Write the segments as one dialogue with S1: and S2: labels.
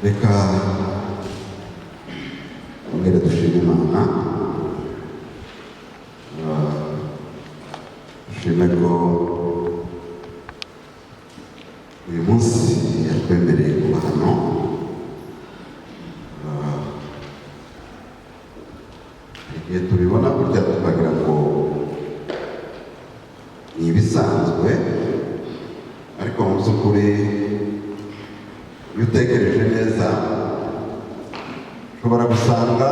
S1: reka ongera dushime Imana, dushime ko uyu munsi yatwemereye kuba hano. Igihe tubibona gutya tukagira ngo ni ibisanzwe, ariko mu by'ukuri iyo utekereje neza ushobora gusanga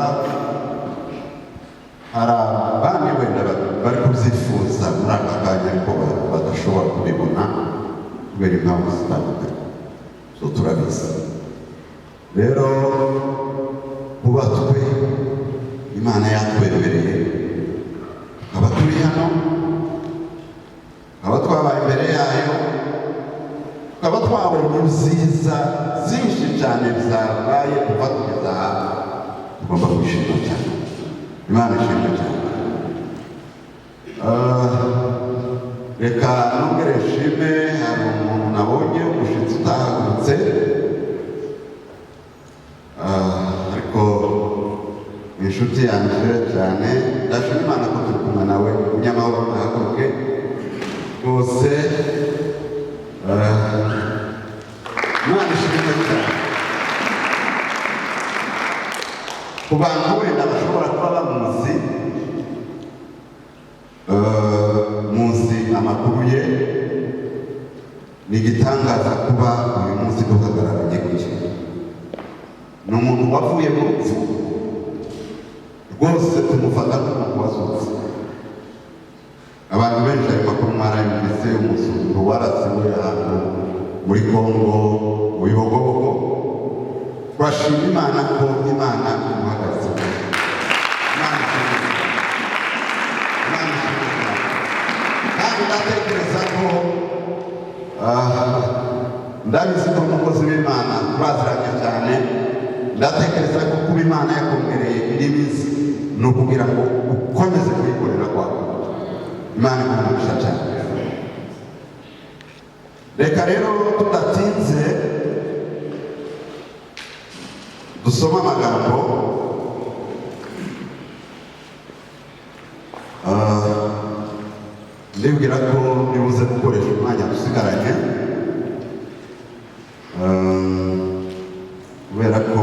S1: hari abandi wenda bari kubyifuza muri aka kanya ariko badashobora kubibona kubera impamvu zitandukanye, so turabizi. Rero kuba twe Imana yatwemereye tukaba turi hano, tukaba twabaye imbere yayo, tukaba twabonye ibyiza byinshi cyane byabaye kuva kugeza aha, tugomba kwishima cyane. Imana ishimwe cyane. Reka nongere nshime, hari umuntu nabonye umushyitsi utahagurutse, ariko inshuti yanjye cyane, ndashima Imana ko turi kumwe nawe. Umunyamahoro nahaguruke rwose. Imana ishimwe cyane. Ku bantu wenda bashobora kuba bamuzi, muzi amakuru ye, ni igitangaza kuba uyu munsi duhagararanye gutya. Ni umuntu wavuye mu rupfu rwose, tumufata nk'umuntu wazutse. Abantu benshi ayo makuru mwarayumvise, umusumba warasiwe ahantu muri Kongo mu Bihogobogo. Turashima Imana ko Imana imuhagaze. Kandi ndatekereza ko ndabizi ko umukozi w'Imana turaziranye cyane. Ndatekereza ko kuba Imana yakongereye indi minsi ni ukugira ngo ukomeze kuyikorera kwawe. Imana ikumugisha cyane. Reka rero tudatinze dusoma amagambo ndibwira ko nibuze gukoresha umwanya dusigaranye, kubera ko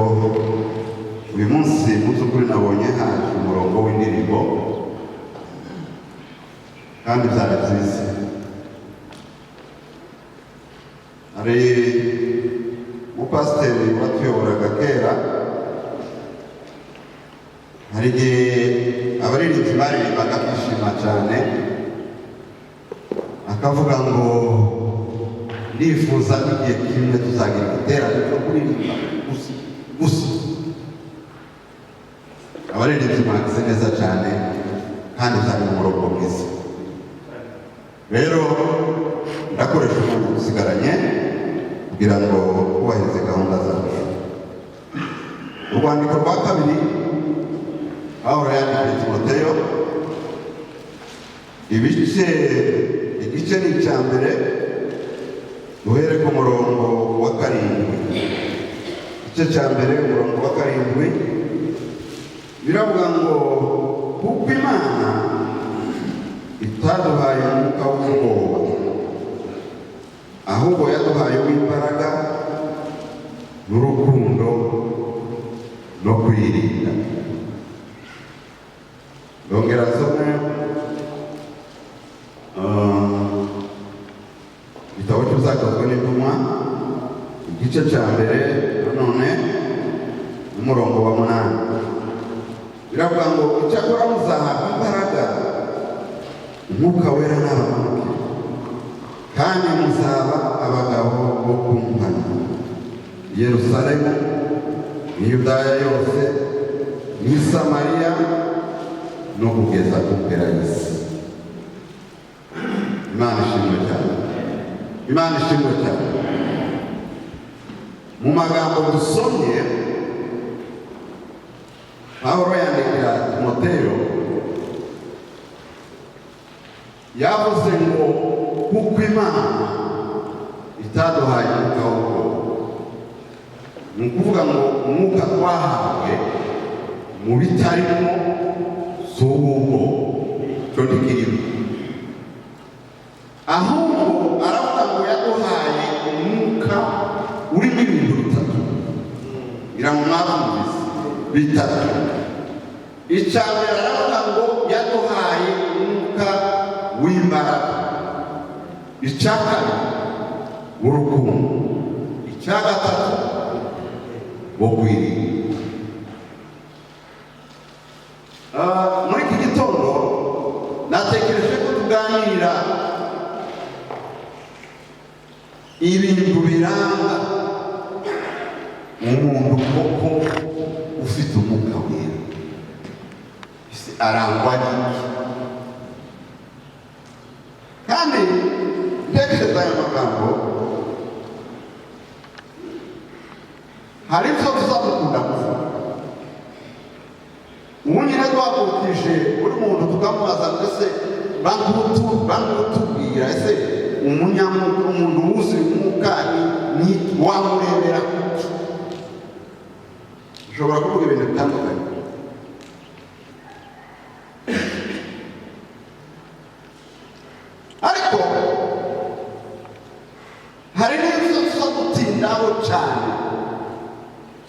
S1: uyu munsi mu by'ukuri nabonye haje umurongo w'indirimbo kandi byari byiza. Hari umupasiteri watuyoboraga kera, hari igihe abaririmbyi baririmbaga kwishima cyane, akavuga ngo ndifuza igihe kimwe tuzagira igiterane cyo kuririmba gusa. Abaririmbyi mwagize neza cyane kandi byari mu murongo mwiza. Rero ndakoresha umwanya dusigaranye kugira ngo twubahirize gahunda zacu. Urwandiko rwa kabiri Pawulo yandikiye Timoteyo, igice ni icya mbere, duhere ku murongo wa 7. Igice cya mbere umurongo wa 7 biravuga ngo kuko Imana itaduhaye umwuka w'ubwoba, ahubwo yaduhaye w'imbaraga n'urukundo no kwirinda. Ndongera nsome igitabo cy'Ibyakozwe n'Intumwa, igice cya mbere nanone n'umurongo wa 8. Biravuga ngo icyakora muzahabwa imbaraga Umwuka Wera n'abamanukira, kandi muzaba abagabo bo kumpanya i Yerusalemu n'i Yudaya yose n'i Samariya no kugeza ku mpera y'isi. Imana ishimwe cyane. Imana ishimwe cyane. Mu magambo dusomye Pawulo yandikira Timoteyo, yavuze ngo kuko Imana itaduhaye umwuka w'ubwoba, ni ukuvuga ngo umwuka twahawe mu bitarimo z'ubwo cyo ntikirimo, ahubwo aravuga ngo yaduhaye umwuka urimo ibintu bitatu ngira ngo mwabyumvise bitatu. Icya mbere aravuga ngo yaduhaye umwuka w'imbaraga, icya kabiri urukundo, icya gatatu wo kwirinda. Muri iki gitondo natekereje ko tuganira ibintu biranga umuntu koko ufite umwuka wera, arangwa n'iki? Kandi ntekereza aya magambo hari ibyo tuzamukunda kuvuga. Ubu nyine twahagurukije buri muntu tukamubaza ngo ese bangutubwira ese umuntu wuzuye umwuka ni wamurebera kuki? Ushobora kuvuga ibintu bitandukanye, ariko hari n'ibyo tuza gutindaho cyane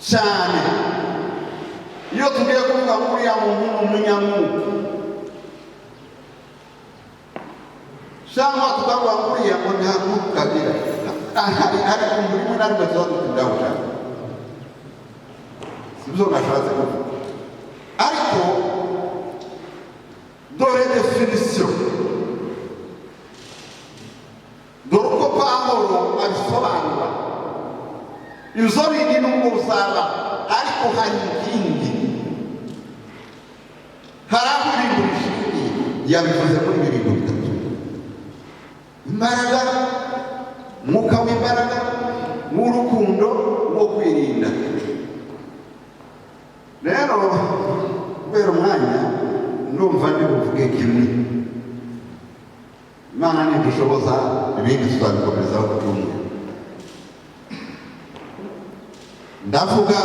S1: cyane iyo tugiye kuvuga ngo uriya muntu ni umunyamwuka, cyangwa tukavuga ngo uriya ngo nta mwuka agira. Hari umuntu rimwe na rimwe tuza gutindaho cyane, sibyo nashatse kuvuga. Ariko dore definisiyo, dore uko Pawulo abisobanura. Izo bindi nubwo uzaba, ariko hari ikindi, hari aho ibintu bishingiye. Yabivuze muri ibi bintu bitatu: imbaraga, umwuka w'imbaraga, w'urukundo, wo kwirinda. Rero kubera umwanya ndumva ndi buvuge kimwe, Imana nidushoboza ibindi tuzabikomezaho ku cyumweru. Ndavuga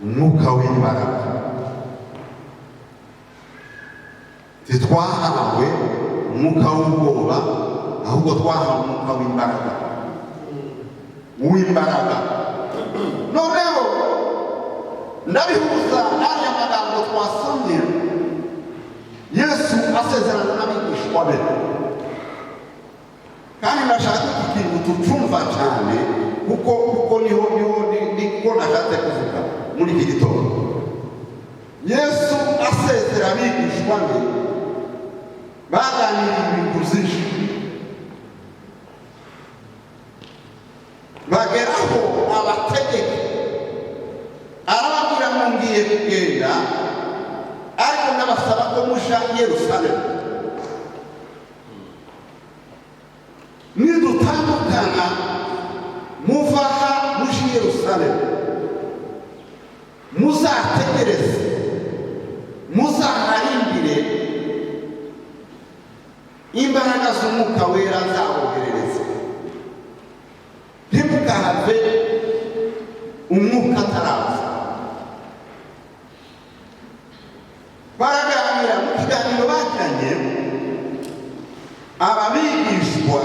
S1: umwuka w'imbaraga. Titwahawe umwuka w'ubwoba, ahubwo twahawe umwuka w'imbaraga. Noneho ndabihuza n'aya magambo twasomye Yesu asezerana n'abigishwa be, kandi ndashaka iki kintu tucumva cyane kuko niko nashatse kuvuga muri iki gitondo. Yesu asezera abigishwa be, baganiriye ibintu byinshi, bageraho abategeka, arababwira ngo ngiye kugenda, ariko ndabasaba ko musha i Yerusalemu. Nidutandukana muva aha musha i Yerusalemu, muzategereze, muzaharindire imbaraga z'umwuka wera nzaboherereza. Ntimukahave umwuka ataraza. Baraganira mu kiganiro bagiranye, ababigishwa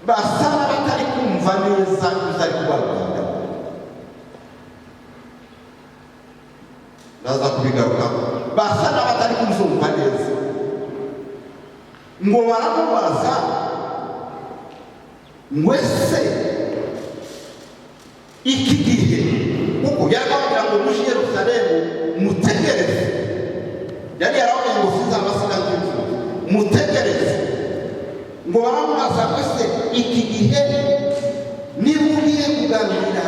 S1: basa n'abatari kumva neza ibyo ari kubabwira. Ndaza kubigarukaho. Basa n'abatari kumva neza, ngo baramubaza ngo ese iki gihe, kuko yari ababwira ngo mushe i Yerusalemu mutegereze, yari yarababwira ngo sinzabasiga nzimfuza, mutegereze. Ngo baramubaza ngo ese iki gihe niba ugiye kuganira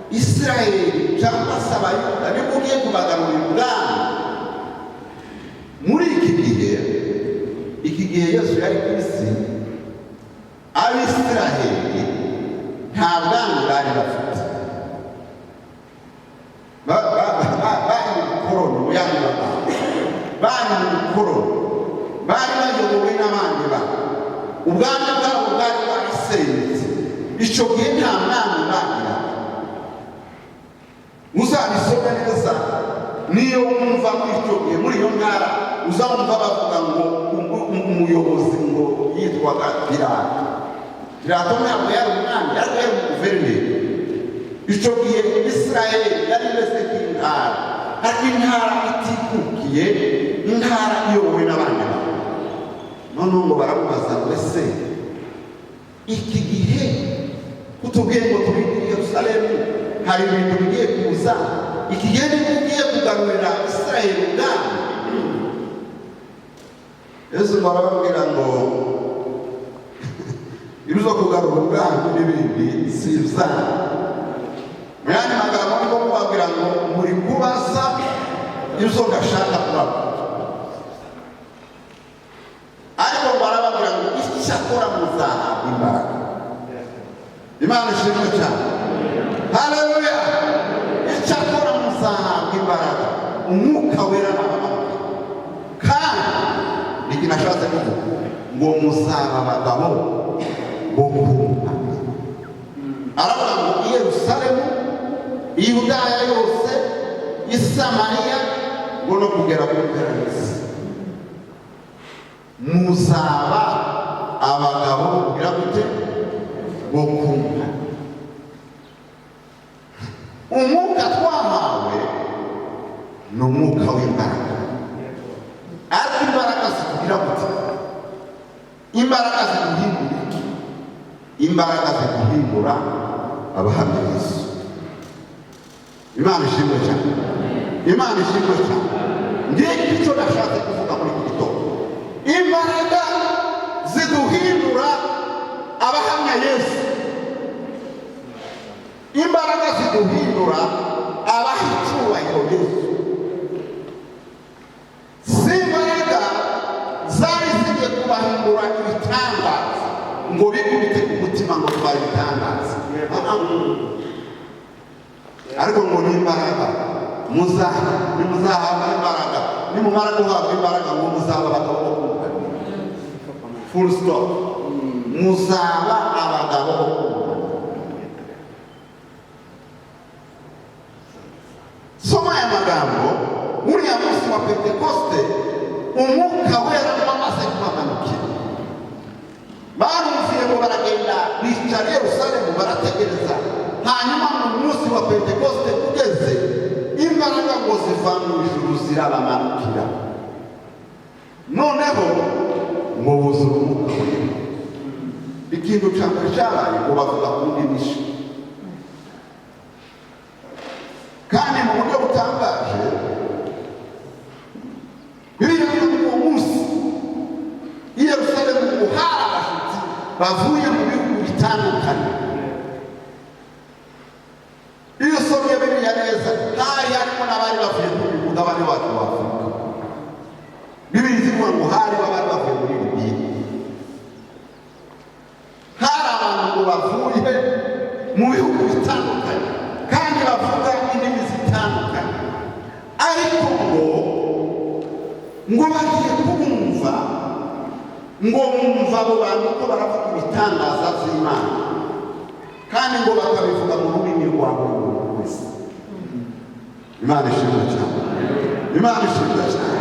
S1: Isirayeli cyangwa se Abayuda, niba ugiye kubagarurira ubwami muri iki gihe Yesu yari ku isi, Abisirayeli nta bwami bari bafite, bari mu bukoroni, bari mu bukoroni, bari bayobowe n'abandi bantu. Ubwami bwabo bwari bwarasenyutse, icyo gihe nta mwami bagira. Uzabisome neza niyo wumva muri icyo gihe muri iyo ntara uzumva bavuga ngo umuyobozi ngo yitwaga Pilato. Pilato ntabwo yari umwami, yari umuguverineri. Icyo gihe Isirayeli yari imeze nk'intara, ariko intara itikukiye, intara iyobowe n'abandi bantu. Noneho ngo baramubaza ngo ese iki gihe kutubwiye ngo turi i Yerusalemu hari ibintu bigiye kuza, iki gihe nibwo ugiye kugarurira Isirayeli ubwami? Yesu barababwira ngo ibyo kugarura ubwami n'ibindi si ibyanyu. Mu yandi magambo niko kubabwira ngo muri kubaza ibyo ndashaka kubaho, ariko barababwira ngo icyakora muzahabwa imbaraga. Imana ishimwe cyane, haleluya. Icyakora muzahabwa imbaraga, umwuka wera n'abamanuka, kandi iki nashatse kuvuga ngo muzaba abagabo bo kumva. Aravuga ngo i Yerusalemu, i Yudaya yose, i Samariya, ngo no kugera ku mpera y'isi muzaba abagabo kugira gute bo kumva. Umwuka twahawe ni umwuka w'imbaraga, ariko imbaraga zitugira gute? Imbaraga ziduhindura, imbaraga ziduhindura abahamya Yesu. Imana ishimwe cyane, Imana ishimwe cyane. Ngiki icyo nashatse kuvuga muri iki gitondo, imbaraga ziduhindura abahamya Yesu, imbaraga ziduhindura abaha icyubahiro Yesu. Si imbaraga zari zigiye kubahindura ibitangaza ngo bikubite ku mutima ngo twari ibitangaza, ariko ngo ni imbaraga muzahabwa imbaraga. Nimumara guhabwa imbaraga ngo muzaba abagabo bo kumva, full stop. Muzaba abagabo bo kumva. Soma aya magambo, uriya munsi wa Pentekoste umwuka wera wamaze kubamanukira. Barumviye ngo baragenda bicara i Yerusalemu barategereza. Hanyuma mu munsi wa Pentekoste ugeze, imbaraga ngo ziva mu ijuru zirabamanukira. Noneho ngo buzura umwuka wera. Ikintu cya mbere cyabaye ngo bavuga ku ndimi nshya, kandi mu buryo butangaje. Biriya uwo munsi i Yerusalemu ngo hari abashyitsi bavuye mu bihugu bitandukanye. Iyo usomye Bibiliya neza, hari harimo n'abari bavuye mu mugabane wacu wa Afurika. Bibiliya ivuga ngo hari abari bavuye muri Libiya, hari abantu ngo bavuye mu bihugu bitandukanye kandi bavuga indimi zitandukanye, ariko ngo bagiye kubumva, ngo bumva abo bantu ko baravuga ibitangaza by'Imana, kandi ngo bakabivuga mu rurimi rwa buri muntu wese. Imana ishimwe cyane, Imana ishimwe cyane.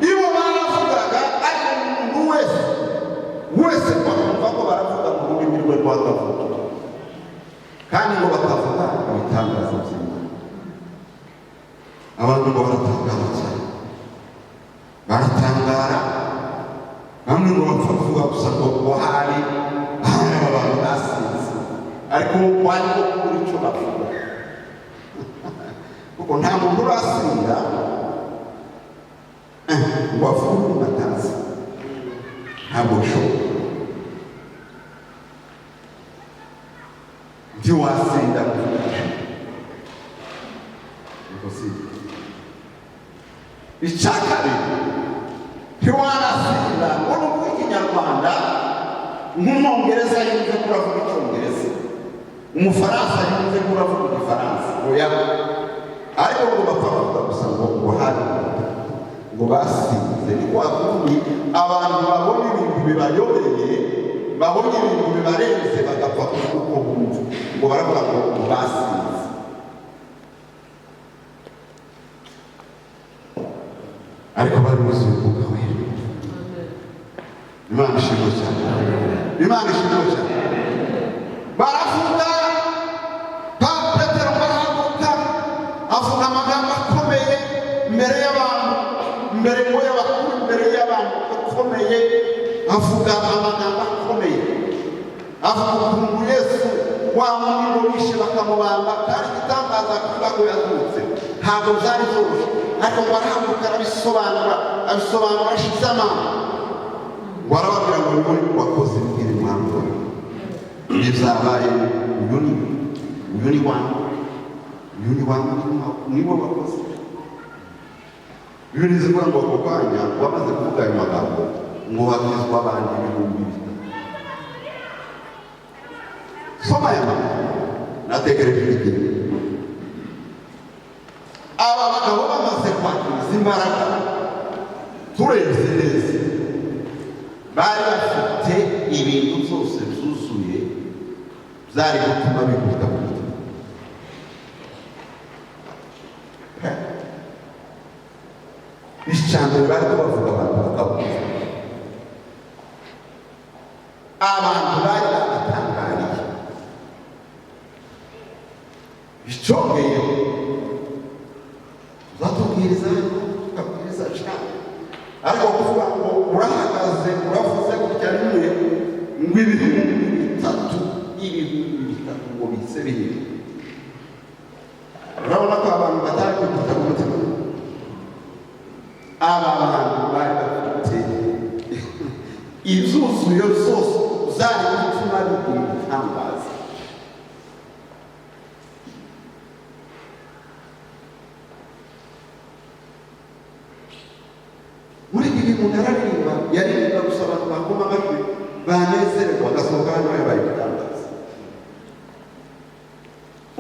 S1: Iyo baravugaga, ariko umuntu wese bakumva ko baravuga mu rurimi rwe rw'agavuga, kandi ngo bakavuga ibitangaza by'Imana. Abantu ngo baratangara cyane, baratangara. Bamwe ngo bapfa kuvuga gusa ngo hari abantu basinze, ariko wari ko kuri icyo bavuga, kuko nta muntu urasinda ngo avuge umuntu batazi, ntabwo bishoboka. Ntiwasinda kuvuga icya kabiri, ntiwanasinda ngo nuvuge Ikinyarwanda nk'Umwongereza yumve ko uravuga Icyongereza, Umufaransa yumve ko uravuga Igifaransa, oya. Ariko ngo bapfa kuvuga gusa ngo hari ngo basinze. Ni kwa kundi abantu babona ibintu bibayobeye babonye ibintu bibarenze bagapfa kuko bumva ngo baravuga ngo basinze. Ariko bari muzi umwuka wera. Imana ishimwe cyane. Imana ishimwe cyane. Baravuga Petero barahaguruka avuga amagambo akomeye imbere y'abantu, imbere y'abakuru, imbere y'abantu bakomeye, avuga amagambo akomeye, avuga ukuntu Yesu wa muntu wishe bakamubamba kandi igitangaza kuvuga ko yazutse ntabwo byari byoroshye, ariko barahaguruka abisobanura ashize amanga, warababwira ngo ni muri wakoze ibiri mwambura ibyabaye uyu ni wangu niwo wakoze. Bibiri zivuga ngo ako kanya wamaze kuvuga ayo magambo ngo bakizwa abandi ibihumbi bitatu. Soma aya magambo natekereje ikintu. Aba bagabo bamaze kwakiriza imbaraga turebye neza bari bafite ibintu byose byuzuye byari gutuma bikuta ku mutima. Ijambo bari kubavuga abantu bakabuza, abantu bari bagatangariye bicongeye uzatubwiriza ukabwiriza cyane, ariko kuvuga ngo urahagaze uravuze gutya rimwe ngo ibihumbi bitatu ngo bise bihire. Urabona ko abantu batari kwikuta ku mutima. Aba bantu bari bafite izuzuye zose zari gutuma bikora ibitangaza. Muri iki gihe umuntu araririmba, yaririmba gusa abantu bakoma amajwi banezererwa bagasohoka hano yabaye igitangaza.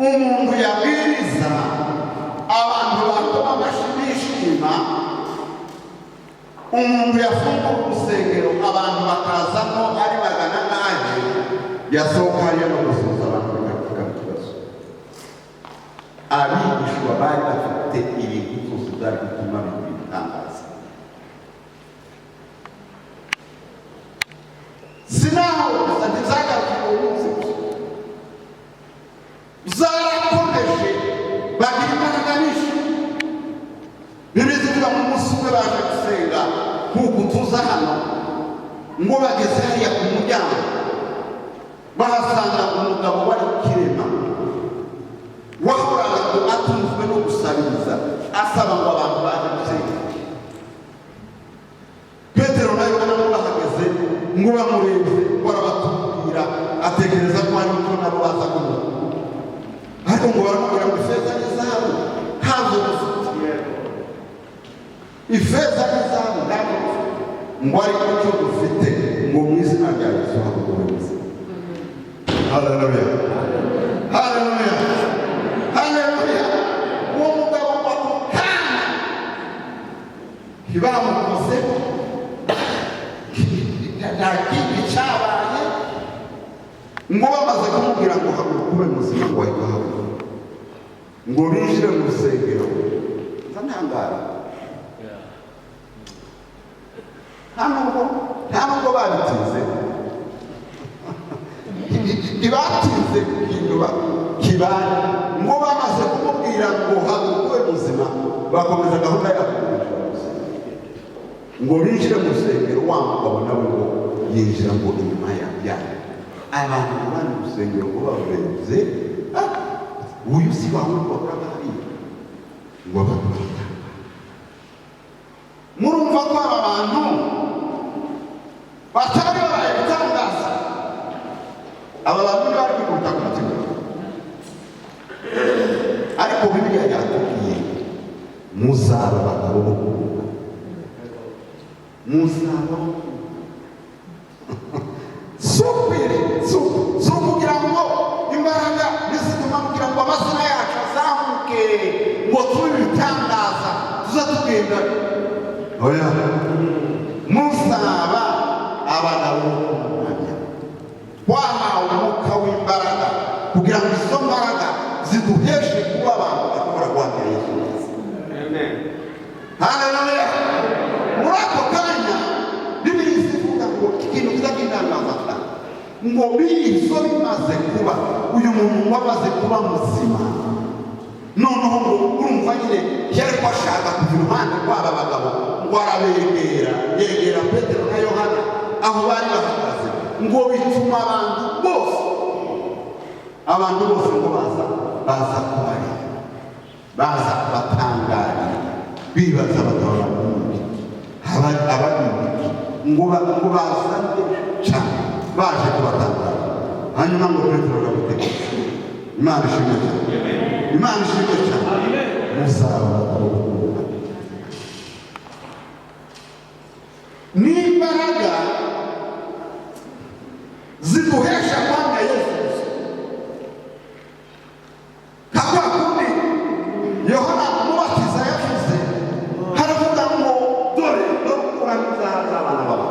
S1: Umuntu yabwiriza abantu bakoma amajwi bishima, umuntu yafungura urusengero abantu bakazamo ari bagana naje, yasohoka hariya no gusuhuza abantu bakavuga ikibazo. Abigishwa bari bafite ibintu byose byari gutuma bikora ibitangaza. Sinaho gusa ntizagaruka uwo munsi gusa, zarakomeje bagira imbaraga nyinshi. Bibiri zivuga mu munsi umwe baje gusenga nk'uku tuza hano, ngo bageze hariya ku muryango bahasanga umugabo wari kirema wahoraga ngo atunzwe no gusabiriza asaba ngo abantu baje gusenga. Petero nawe ubona bahageze ngo bamurebye barabatubwira, atekereza ko ari uko nabo baza kunywa, ariko ngo baramubwira ngo ifeza n'izahabu ntabwo dufite, ifeza n'izahabu ntabwo dufite, ngo ariko icyo dufite ngo mu izina rya Yesu habukuruza. Haleluya, haleluya, haleluya. Uwo mugabo wako kana bamukozeho nta kindi cyabaye, ngo bamaze kumubwira ngo haguruka ube muzima ngo ahita ahaguruka, ngo binjire mu rusengero. Ntangara nta nubwo babitinze, ntibatinze guhindura kibane, ngo bamaze kumubwira ngo haguruka ube muzima bakomeza gahunda yabo ngo binjire mu rusengero. Wa mugabo nawe ngo yinjira ngo inyuma yabyara abantu bari mu rusengero ngo baburenze, uyu si wawe wakoraga hariya ngo bakurata. Murumva ko aba bantu batari baraye gutangaza, aba bantu bari kwikuta ku mutima. Ariko Bibiliya yatubwiye muzaba abagabo bo kuvuga, muzaba so kugira ngo imbaraga nizituma kugira ngo amazina yacu azamuke, ngo tube ibitangaza tuza tugenda. Oya, muzaba abagabo bo kumwanya, twahawe umwuka w'imbaraga kugira ngo izo mbaraga ziduheshe kuba abantu bashobora guhamya Yesu. Amen. Haleluya. Muri ako kanya Bibiliya ivuga ngo ikintu kizakindangaza ngo bizo bimaze kuba uyu muntu wamaze kuba muzima, noneho ngo urumva nyine yari kwashaka kugira uruhande rw'aba bagabo ngo arabegera, yegera Petero na Yohana aho bari bahagaze, ngo bituma abantu bose ngo baza kubari, baza kubatangarira, bibaza bataba abandi ngo bazane cyane baje kubatangarira. Hanyuma ngo Petero aramutegeka. Imana ishimwe cyane. Imana ishimwe cyane. Muzaba n'imbaraga ziduhesha kwanga Yesu. Kakwa kundi Yohana umubatiza yavuze, haravuga ngo dore kurangiza abana baba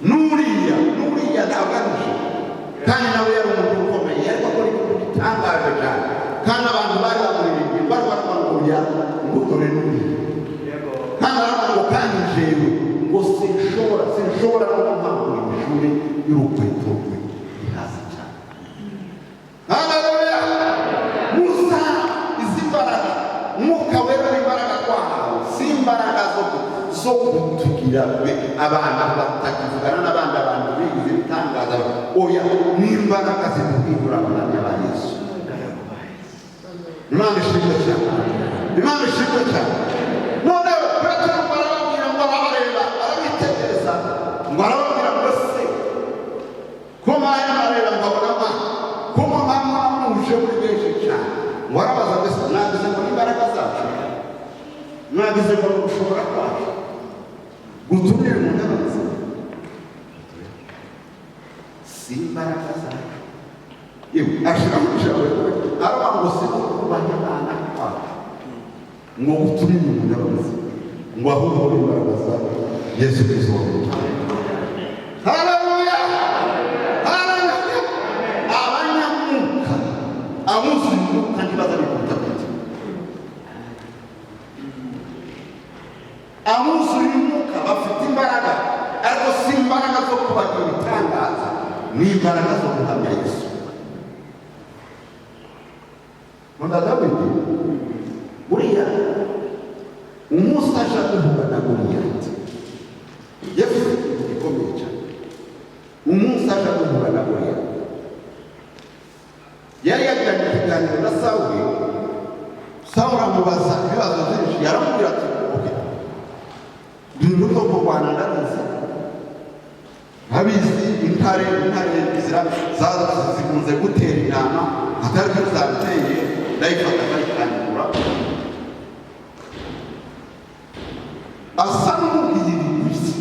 S1: nuriya ntaganisha, kandi nawe yari umuntu ukomeye, ariko akora ibintu bitangaje cyane, kandi abantu bari bamuririmbiye bari baramuruya ngo dore nuriya, kandi aravuga ngo kandi jewe ngo sinshobora no guhangura ishuri y'urukweto rwe ihaza cyane. Haleluya. Musa izi mbaraga umwuka wera w'imbaraga twahawe si imbaraga zo kutugira abantu batakivugana n'abandi abantu bigize ibitangaza, oya ni imbaraga ziduhindura abana ba Yesu. Imana ishimwe cyane. Imana ishimwe cyane. None Petero barababwira ngo arabareba, arabitegereza ngo arababwira ngo se ko mareba ngo abona ko mama muje muri benshi cyane, ngo arabaza mbese mwagize ngo imbaraga zacu, mwagize ngo gushobora kwacu gutumye mu ndabaza, si imbaraga zacu. Yewe ashaka kujawe aravuga ngo si kubanya abana kwacu ngo gutumye mu ndabaza, ngo ahubwo imbaraga zacu Yesu Kristo. Haleluya. Haleluya. Abanyamuka amuzuye kandi bazabikuta kuti amuzuye umuka bafite imbaraga, ariko si imbaraga zo kubagira ibitangaza, ni imbaraga zo guhamya Yesu. Nkunda Dawidi buriya umunsi aje kuvuga na Goliyati yavuze ikintu gikomeye cyane. Umunsi aje kuvuga na Goliyati yari yagiranye ikiganiro na Sawuli. Sawuli amubaza ibibazo byinshi, yaramubwira ati ibintu byo kurwana ndabizi, ntabizi intare zikunze gutera intama, atari byo zabiteye ndayifata akayikandura. Asa n'umubwiye ibintu.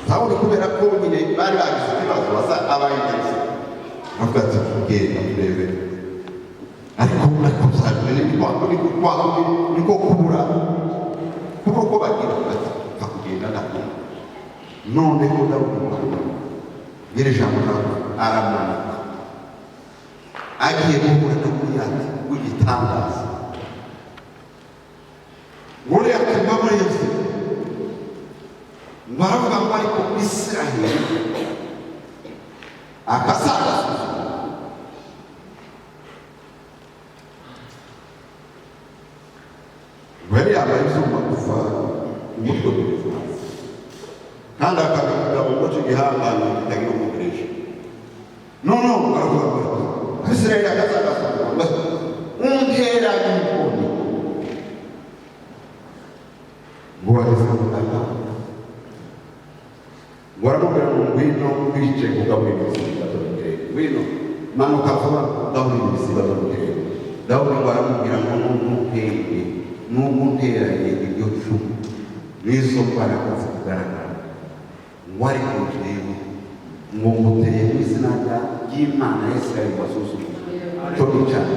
S1: Sawuli kubera ko nyine bari bagize ibibazo basa abayinjiriza, avuga ati genda urebe, ariko niko kubura uko bagira bati kakugenda nako. None ko Dawidi ngire jambo aramanuka agiye guhura na Goliyati w'igitangaza. Goliyati mama Yesu baravuga ngo ariko Isiraheli akasaga wari yambaye izuba kuva umutwe kugeza hasi, kandi akavuga ngo igihangano kitagira umukoresha. Noneho baravuga ngo Isiraheli akasaga untera y'ingoni ngo wageze mu butaka, ngo aramubwira ngo ngwino wice kugaburira ibisiga by'umukirere, ngwino manuka vuba ugaburira ibisiga by'umukirere. Dawudi ngo aramubwira ngo ntuntenge n'umuteranye iryo cumu n'izo mbaraga zikugaragara, ngo ariko jewe ngo nguteye n'izina ry'Imana ya Isiraheli wasuzumye cyo cyane.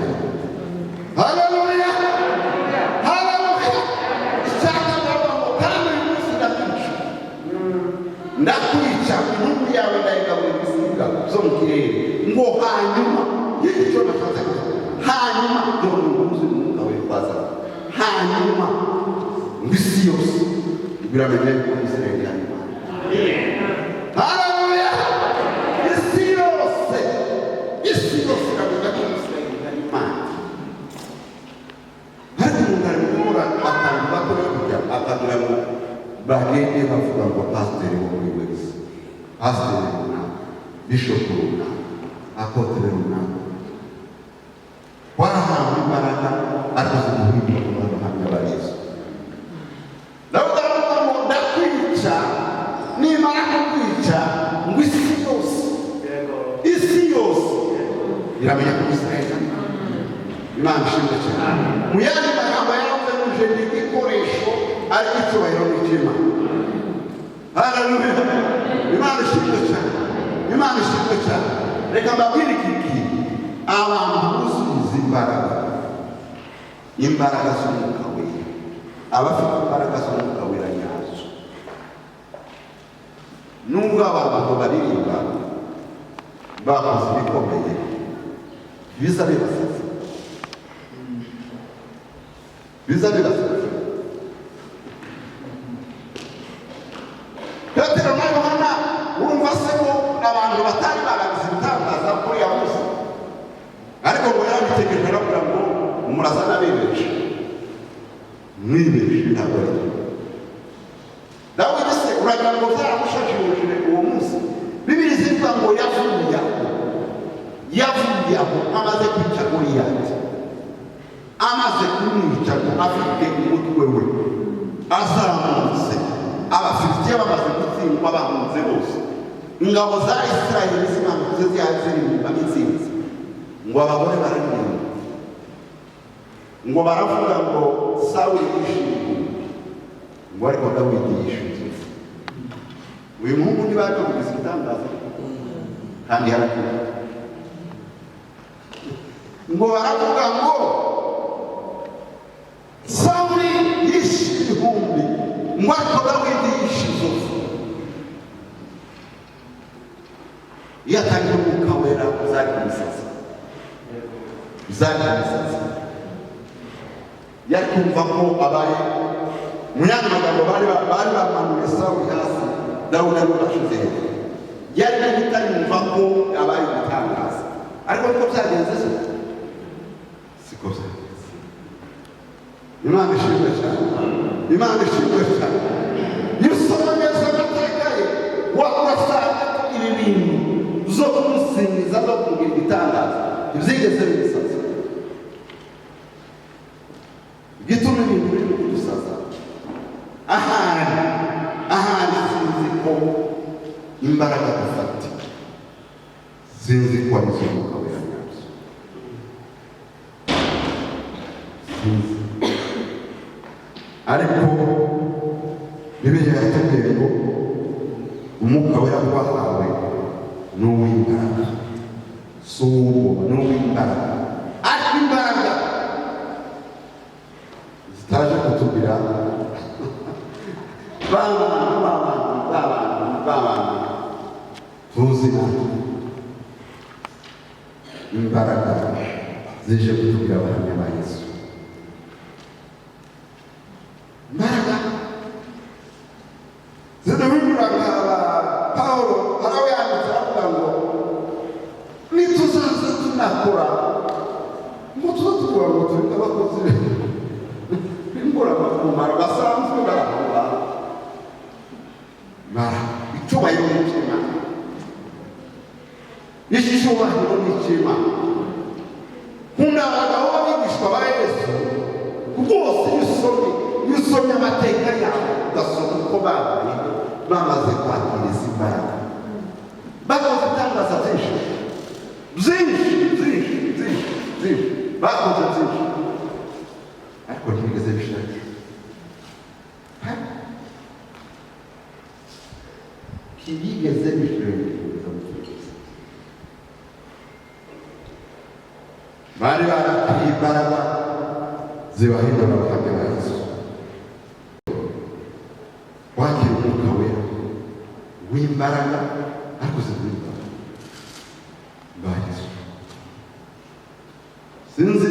S1: Haleluya. Haleluya. Cyangwa ngo kandi uyu munsi ndakwica zo mu kirere ngo hanyuma y'icyo nashatse hanyuma dore umuzi umwuka witwaza hanyuma ngo isi yose biramenye ko Isirayeli ari Imana. Haleluya! isi yose iramenye ko Isirayeli ari Imana. Hari umuntu gukora akantu bato yo kujya akagira ngo bagende bavuga ngo pasiteri wo muri wese pasiteri runaka bishopu runaka apotere runaka warahawe imbaraga ariko zimuhindura mu bahamya ba Yesu. Ndavuga ngo ndakwica nimara kukwica ngo isi yose iramenya ko Isirayeli ari Imana. Ishimwe cyane. Mu yandi magambo yaravuze ngo je ndi igikoresho ari icyubahiro n'Imana. Haleluya! Imana ishimwe cyane. Imana ishimwe cyane. Reka mbabwire iki abantu buzuye imbaraga z'umwuka wera, abafite imbaraga z'umwuka wera nyazo. Nubwo abantu baririmba bakoze ibikomeye biza bibasaza Petero na Yohana urumva se ko abantu batari barabizi ibitangaza kuri ya munsi, ariko ngo yarabitegereje aravuga ngo murasa n'abibeje mwibeje ntabwo ari Dawidi se uragira ngo byaramushajije uwo munsi. Bibiri zivuga ngo yavuye aho amaze kwica Goliyati, amaze kumwica afite umutwe we azamutse, Abafilisitiya bamaze gutsindwa bahunze bose, ingabo za Isirayeli zimanutse ziririmba intsinzi, ngo abagore bararirimba ngo baravuga ngo Sawuli yishimye ngo ariko Dawidi yishimye. Uyu muhungu ntibaje kugiza igitangaza kandi yarakira ngo baravuga ngo Sawuli yishimye ibihumbi ngo ariko Dawidi yishimye. Iyo atari umwuka wera uzagira imisazi yari kumva ko abaye mu yandi magambo bari bamanuye Sawuli hasi, Dawudi ari urashize hejuru, yari guhita yumva ko abaye igitangaza. Ariko niko byagenze siko byagenze. Imana ishimwe cyane. Imana ishimwe cyane. Iyo usoma neza amateka ye wasanga ibi bintu zo kumusingiza no kugira igitangaza ibyigeze bisaza. Gituma ibintu biri kudusaza ahari sinzi ko imbaraga dufite, sinzi ko ari zo umwuka wera nyazo, sinzi. Ariko Bibiliya yatubwiye ngo umwuka wera twahawe ni uw'imbaraga, si uw'ubwoba, ni uw'imbaraga. Ariko imbaraga zitaje kutubwira babana tuzi imbaraga zije kutubwira abahamya ba Yesu. Imbaraga zidahinduraga Pawulo harawe yanditse aravuga ngo nituzaza tunakora ngo tuzatubura ngo tureke abakozi b'ingurabakumaro basanzwe barahura icyubahiro n'Imana, icyubahiro n'Imana. Nkunda abagabo b'abigishwa ba Yesu rwose, iyo usomye amateka yabo ugasoma uko babaye bamaze kwakira izi imbaraga, bakoze itangaza byinshi bakoze byinshi, ariko ntibigeze bishaka. Ntibigeze bishaka bari barakiriye imbaraga zibahindura abahamya ba Yesu. Wakira umwuka wera w'imbaraga ariko zibura sinzi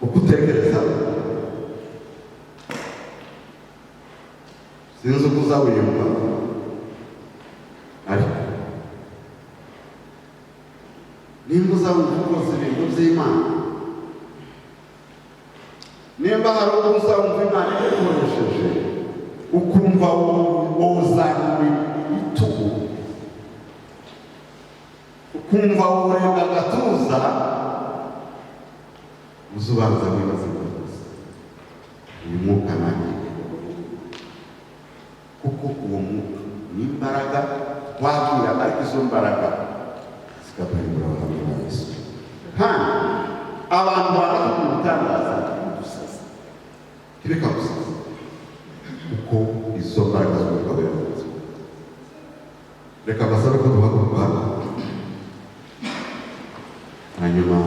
S1: uko utekereza, sinzi uko uzawiyumva, ariko nimba uzawumva ukoze ibintu by'Imana, nimba hari uwo uzawumva Imana igukoresheje ukumva wowe uzamuye ibitugu, ukumva wowe urenga agatuza, uzubanza wibaza rwose uyu mwuka nanjye, kuko uwo mwuka ni imbaraga twakira, ariko izo mbaraga zikabarimbura abantu ba Yesu. Kandi abantu barakunda gutangaza udusaza, kireka gusaza, kuko izo mbaraga z'umwuka wera mu buzima. Reka basabe ko duhaguruka, hanyuma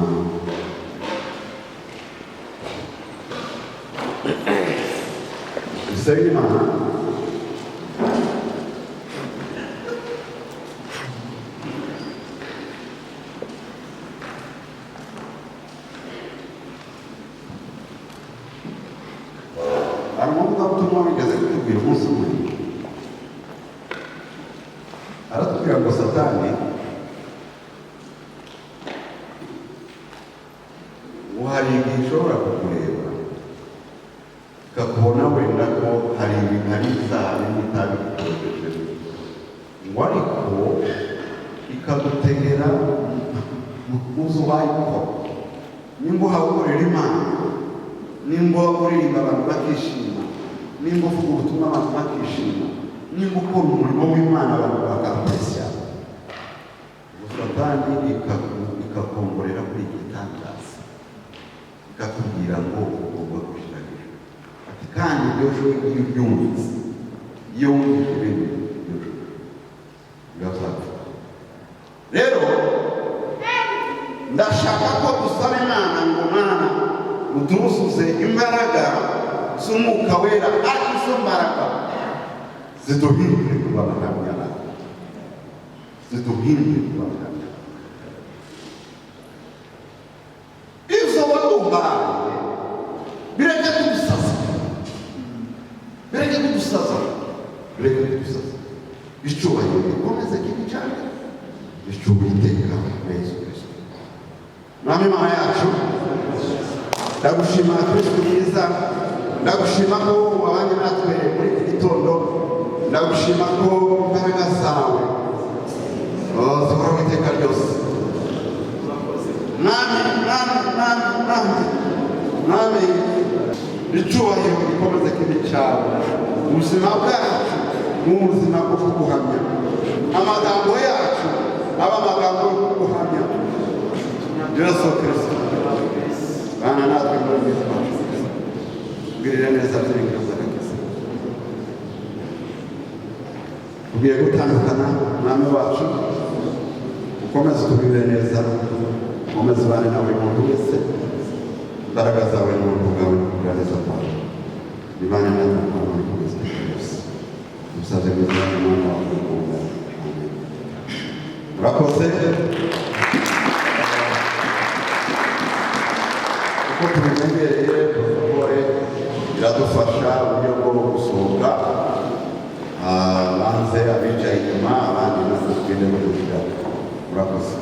S1: dusenge Imana. Hari umuvugabutumwa wigeze kutubwira umunsi umwe, aratubwira ngo Satani ngo hari igihe ishobora kukureba ikakubona wenda ko hari ibintu ari ibyaha n'itabi ikoresheje, ngo ariko ikagutegera mu zo wayikora. Nimba uhakorera Imana, nimba uririmba abantu bakishima, nimba uvuga ubutumwa abantu bakishima, nimba ukora umurimo w'Imana abantu bakakureshya, Satani ikakongorera kuri iki gitangaza, ikakubwira ngo ugomba gushyira hejuru. Ati kandi ibyo iyo ubyumvise, iyo wumvise ibintu birazapfa. Rero ndashaka ko dusaba Imana ngo Mana utuzuze imbaraga z'umwuka wera, ariko izo mbaraga ziduhindure kuba abahamya bawe, ziduhindure kuba abahamya bawe. Izo waduhaye bireke kudusaza, bireke kudusaza, bireke kudusaza. Icyubahiro gikomeze kibi cyane, icyubahiro iteka na Yesu Kristo. Mwami Mana yacu, ndagushima Kristo mwiza, ndagushima ko wabanye natwe muri iki gitondo, ndagushima ko imbaraga zawe zihoraho iteka ryose. Mwami, icyubahiro gikomeze kibi cyawe mu buzima bwacu, mu buzima bwo kuguhamya. Amagambo yacu aba amagambo yo kuguhamya. Yesu Kristo, bana natwe muri bwiza bwacu, ubwirire neza byiringiro z'agakiza. Ugiye gutandukana Mwami wacu, ukomeze utugirire neza, ukomeze ubane nawe muntu wese, imbaraga zawe n'ubuntu bwawe n'ukugirira neza kwawe bibane natwe Mwana wawe ukomeze byose. Umusaza mwiza n'Umwana wawe ukunda. Amen. Murakoze. Uko tubimenyereye protokole iradufasha uburyo bwo gusohoka, banze abicaye inyuma, abandi nabo tugende bakurikira. Murakoze.